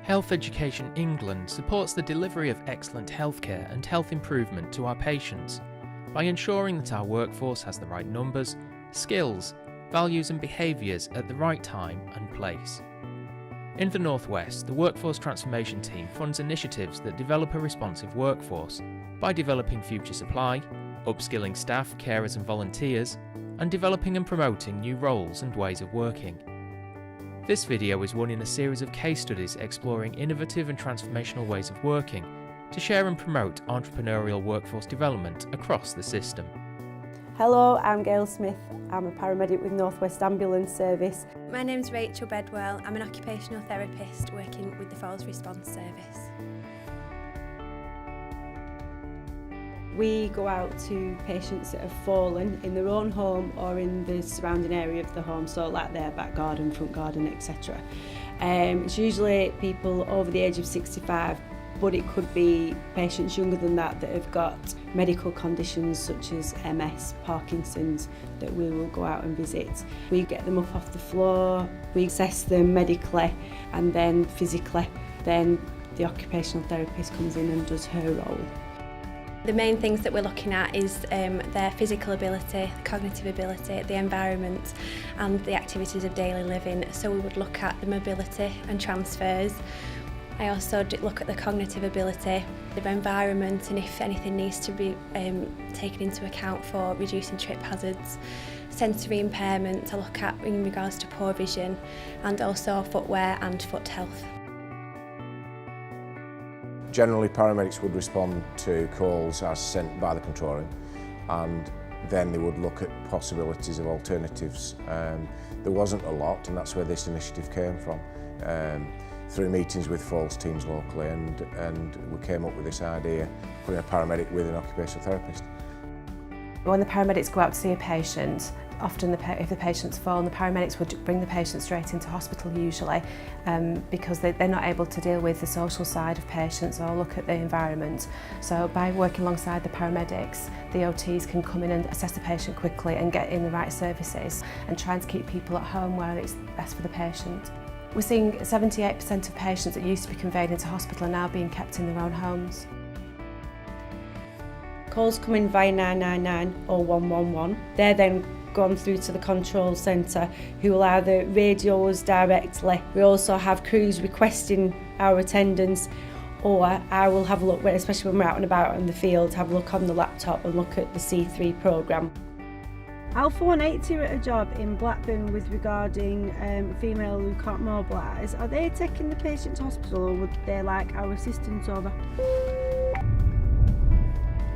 Health Education England supports the delivery of excellent healthcare and health improvement to our patients by ensuring that our workforce has the right numbers, skills, values and behaviours at the right time and place. In the North West, the Workforce Transformation Team funds initiatives that develop a responsive workforce by developing future supply, upskilling staff, carers and volunteers, and developing and promoting new roles and ways of working. This video is one in a series of case studies exploring innovative and transformational ways of working to share and promote entrepreneurial workforce development across the system. Hello, I'm Gail Smith. I'm a paramedic with North West Ambulance Service. My name's Rachel Bedwell. I'm an occupational therapist working with the Falls Response Service. We go out to patients that have fallen in their own home or in the surrounding area of the home, so like their back garden, front garden, etc. It's usually people over the age of 65, but it could be patients younger than that that have got medical conditions such as MS, Parkinson's, that we will go out and visit. We get them up off the floor, we assess them medically and then physically. Then the occupational therapist comes in and does her role. The main things that we're looking at is their physical ability, cognitive ability, the environment and the activities of daily living. So we would look at the mobility and transfers. I also look at the cognitive ability, the environment and if anything needs to be taken into account for reducing trip hazards. Sensory impairment I look at in regards to poor vision and also footwear and foot health. Generally, paramedics would respond to calls as sent by the control room, and then they would look at possibilities of alternatives. There wasn't a lot, and that's where this initiative came from, through meetings with Falls teams locally, and we came up with this idea, putting a paramedic with an occupational therapist. When the paramedics go out to see a patient, often if the patient's fallen, the paramedics would bring the patient straight into hospital usually because they're not able to deal with the social side of patients or look at the environment. So by working alongside the paramedics, the OTs can come in and assess the patient quickly and get in the right services and trying to keep people at home where it's best for the patient. We're seeing 78% of patients that used to be conveyed into hospital are now being kept in their own homes. Calls come in via 999 or 111. They're then gone through to the control centre who will either radio us directly. We also have crews requesting our attendance, or I will have a look, especially when we're out and about in the field, have a look on the laptop and look at the C3 programme. Alpha 180 are at a job in Blackburn with regarding female who can't mobilise. Are they taking the patient to hospital or would they like our assistance over?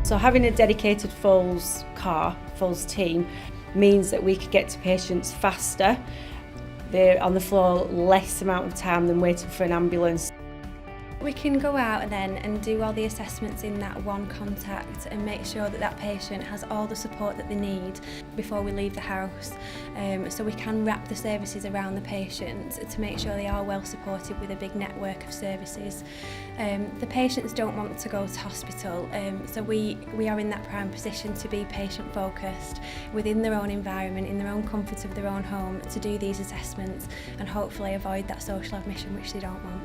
So having a dedicated Falls car, Falls team, means that we could get to patients faster. They're on the floor less amount of time than waiting for an ambulance. We can go out then and do all the assessments in that one contact and make sure that that patient has all the support that they need before we leave the house. So we can wrap the services around the patient to make sure they are well supported with a big network of services. The patients don't want to go to hospital, so we are in that prime position to be patient focused within their own environment, in their own comfort of their own home, to do these assessments and hopefully avoid that social admission which they don't want.